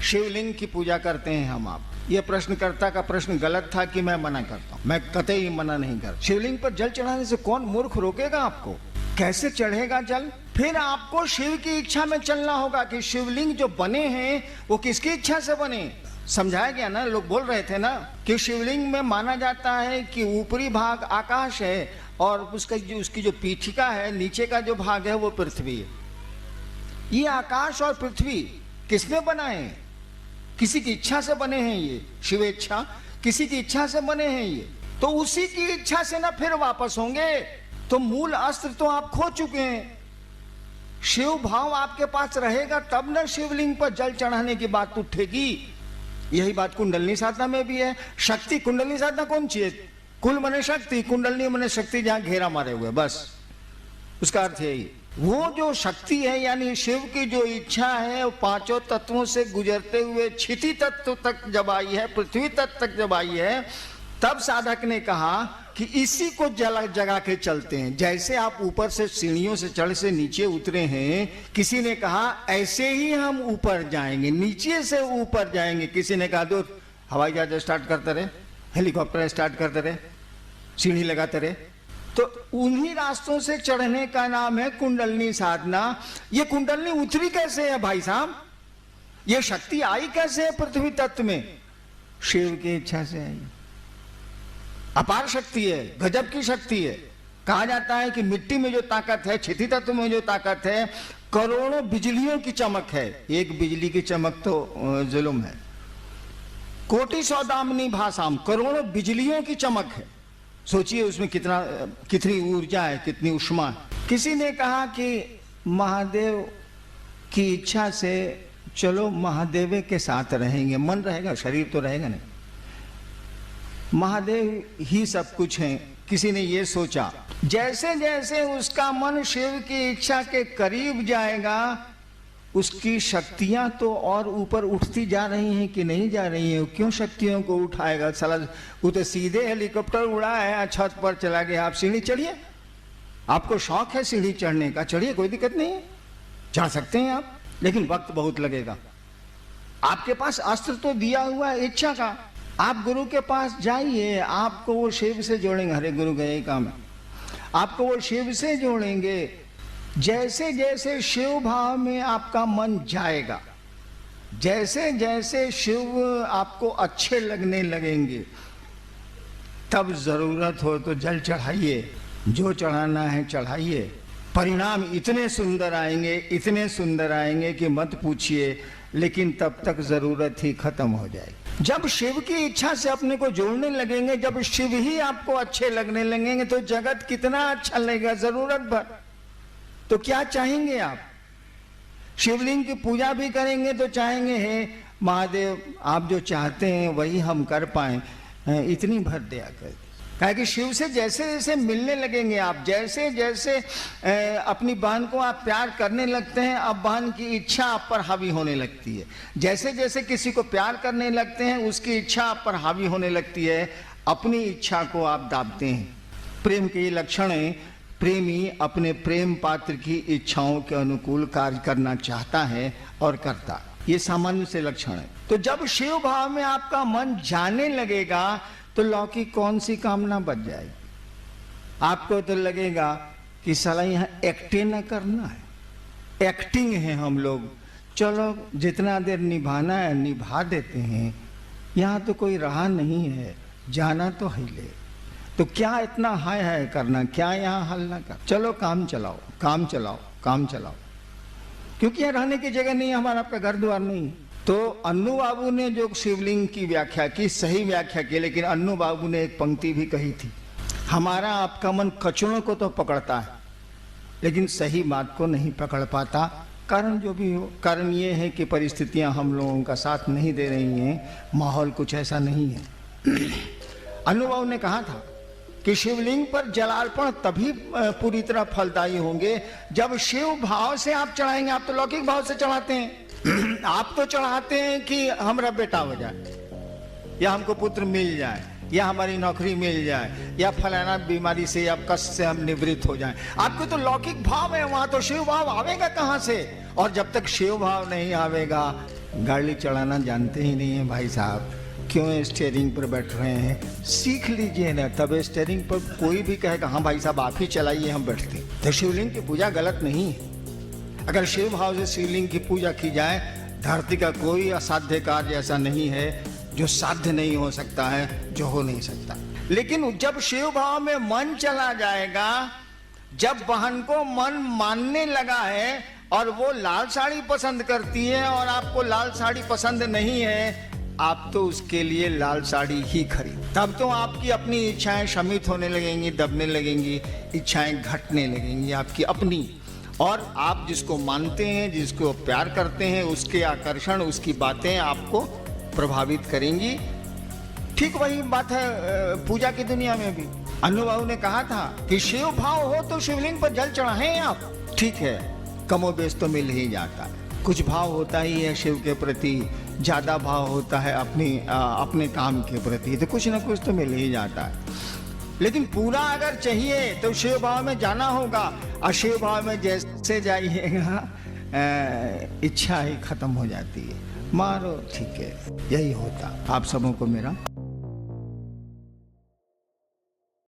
शिवलिंग की पूजा करते हैं हम आप। ये प्रश्नकर्ता का प्रश्न गलत था कि मैं मना करता हूँ, मैं कतई मना नहीं करता। शिवलिंग पर जल चढ़ाने से कौन मूर्ख रोकेगा आपको? कैसे चढ़ेगा जल? फिर आपको शिव की इच्छा में चलना होगा कि शिवलिंग जो बने हैं वो किसकी इच्छा से बने। समझाया गया ना, लोग बोल रहे थे ना कि शिवलिंग में माना जाता है कि ऊपरी भाग आकाश है और उसकी जो पीठिका है, नीचे का जो भाग है वो पृथ्वी है। ये आकाश और पृथ्वी किसने बनाए? किसी की इच्छा से बने हैं। ये शिव इच्छा, किसी की इच्छा से बने हैं ये। तो उसी की इच्छा से ना फिर वापस होंगे। तो मूल अस्त्र तो आप खो चुके हैं। शिव भाव आपके पास रहेगा तब ना शिवलिंग पर जल चढ़ाने की बात उठेगी। यही बात कुंडलनी साधना में भी है। शक्ति, कुंडलनी साधना कौन सी है? कुल मने शक्ति, कुंडलनी मने शक्ति जहां घेरा मारे हुए, बस उसका अर्थ यही। वो जो शक्ति है यानी शिव की जो इच्छा है वो पांचों तत्वों से गुजरते हुए क्षिति तत्व तक जब आई है, पृथ्वी तत्व तक जब आई है, तब साधक ने कहा कि इसी को जगा के चलते हैं। जैसे आप ऊपर से सीढ़ियों से चढ़ से नीचे उतरे हैं, किसी ने कहा ऐसे ही हम ऊपर जाएंगे, नीचे से ऊपर जाएंगे। किसी ने कहा दो हवाई जहाज स्टार्ट करते रहे, हेलीकॉप्टर स्टार्ट करते रहे, सीढ़ी लगाते रहे। तो उन्हीं रास्तों से चढ़ने का नाम है कुंडलनी साधना। ये कुंडलनी उतरी कैसे है भाई साहब? ये शक्ति आई कैसे है पृथ्वी तत्व में? शिव की इच्छा से आई। अपार शक्ति है, गजब की शक्ति है। कहा जाता है कि मिट्टी में जो ताकत है, क्षिति तत्व में जो ताकत है, करोड़ों बिजलियों की चमक है। एक बिजली की चमक तो जुल्म है। कोटि सौदामिनी भाषाम, करोड़ों बिजलियों की चमक है। सोचिए उसमें कितनी ऊर्जा है, कितनी उष्मा है। किसी ने कहा कि महादेव की इच्छा से चलो महादेव के साथ रहेंगे, मन रहेगा, शरीर तो रहेगा नहीं। महादेव ही सब कुछ हैं। किसी ने ये सोचा। जैसे जैसे उसका मन शिव की इच्छा के करीब जाएगा, उसकी शक्तियां तो और ऊपर उठती जा रही हैं कि नहीं जा रही हैं? क्यों शक्तियों को उठाएगा? साला वो तो सीधे हेलीकॉप्टर उड़ा है, छत पर चला गया। आप सीढ़ी चढ़िए, आपको शौक है सीढ़ी चढ़ने का, चढ़िए, कोई दिक्कत नहीं है, चढ़ सकते हैं आप, लेकिन वक्त बहुत लगेगा। आपके पास अस्त्र तो दिया हुआ है इच्छा का। आप गुरु के पास जाइए, आपको वो शिव से जोड़ेंगे। हरे गुरु का यही काम है, आपको वो शिव से जोड़ेंगे। जैसे जैसे शिव भाव में आपका मन जाएगा, जैसे जैसे शिव आपको अच्छे लगने लगेंगे, तब जरूरत हो तो जल चढ़ाइए, जो चढ़ाना है चढ़ाइए। परिणाम इतने सुंदर आएंगे, इतने सुंदर आएंगे कि मत पूछिए। लेकिन तब तक जरूरत ही खत्म हो जाएगी। जब शिव की इच्छा से अपने को जोड़ने लगेंगे, जब शिव ही आपको अच्छे लगने लगेंगे, तो जगत कितना अच्छा लगेगा जरूरत भर। तो क्या चाहेंगे आप? शिवलिंग की पूजा भी करेंगे तो चाहेंगे हे महादेव आप जो चाहते हैं वही हम कर पाए, इतनी भर दया कर। कहा कि शिव से जैसे जैसे मिलने लगेंगे आप, जैसे जैसे अपनी बहन को आप प्यार करने लगते हैं, अब बहन की इच्छा आप पर हावी होने लगती है। जैसे जैसे किसी को प्यार करने लगते हैं, उसकी इच्छा आप पर हावी होने लगती है, अपनी इच्छा को आप दाबते हैं। प्रेम के ये लक्षण है। प्रेमी अपने प्रेम पात्र की इच्छाओं के अनुकूल कार्य करना चाहता है और करता है। ये सामान्य से लक्षण है। तो जब शिव भाव में आपका मन जाने लगेगा तो लौकिक कौन सी कामना बच जाएगी? आपको तो लगेगा कि साला यहाँ एक्टिंग न करना है, एक्टिंग है हम लोग, चलो जितना देर निभाना है निभा देते हैं, यहाँ तो कोई रहा नहीं है, जाना तो है ले, तो क्या इतना हाय हाय करना, क्या यहाँ हल्ला कर, चलो काम चलाओ, काम चलाओ, काम चलाओ, क्योंकि यहाँ रहने की जगह नहीं है, हमारा आपका घर द्वार नहीं है। तो अन्नू बाबू ने जो शिवलिंग की व्याख्या की, सही व्याख्या की, लेकिन अन्नू बाबू ने एक पंक्ति भी कही थी, हमारा आपका मन कचड़ों को तो पकड़ता है लेकिन सही बात को नहीं पकड़ पाता। कारण जो भी हो, कारण ये है कि परिस्थितियां हम लोगों का साथ नहीं दे रही हैं, माहौल कुछ ऐसा नहीं है। अन्नू बाबू ने कहा था कि शिवलिंग पर जलार्पण तभी पूरी तरह फलदायी होंगे जब शिव भाव से आप चढ़ाएंगे। आप तो लौकिक भाव से चढ़ाते हैं, आप तो चढ़ाते हैं कि हमारा बेटा हो जाए, या हमको पुत्र मिल जाए, या हमारी नौकरी मिल जाए, या फलाना बीमारी से या कष्ट से हम निवृत्त हो जाएं। आपको तो लौकिक भाव है, वहां तो शिव भाव आवेगा कहां से? और जब तक शिव भाव नहीं आवेगा गाड़ी चलाना जानते ही नहीं है भाई साहब, क्यों स्टीयरिंग पर बैठ रहे हैं? सीख लीजिए ना, तब स्टीयरिंग पर कोई भी कहेगा हाँ भाई साहब आप ही चलाइए, हम बैठते। तो शिवलिंग की पूजा गलत नहीं है। अगर शिव भाव से शिवलिंग की पूजा की जाए, धरती का कोई असाध्य कार्य ऐसा नहीं है जो साध्य नहीं हो सकता है, जो हो नहीं सकता। लेकिन जब शिव भाव में मन चला जाएगा, जब बहन को मन मानने लगा है और वो लाल साड़ी पसंद करती है और आपको लाल साड़ी पसंद नहीं है, आप तो उसके लिए लाल साड़ी ही खरीद, तब तो आपकी अपनी इच्छाएं शमित होने लगेंगी, दबने लगेंगी, इच्छाएं घटने लगेंगी आपकी अपनी। और आप जिसको मानते हैं, जिसको प्यार करते हैं, उसके आकर्षण, उसकी बातें आपको प्रभावित करेंगी। ठीक वही बात है पूजा की दुनिया में भी। अनुभव ने कहा था कि शिव भाव हो तो शिवलिंग पर जल चढ़ाएं आप, ठीक है, कमोबेश तो मिल ही जाता है। कुछ भाव होता ही है शिव के प्रति, ज्यादा भाव होता है अपने काम के प्रति, तो कुछ ना कुछ तो मिल ही जाता है। लेकिन पूरा अगर चाहिए तो शिव भाव में जाना होगा, और शिव भाव में जैसे जाइएगा इच्छा ही खत्म हो जाती है। मारो, ठीक है, यही होता। आप सबों को मेरा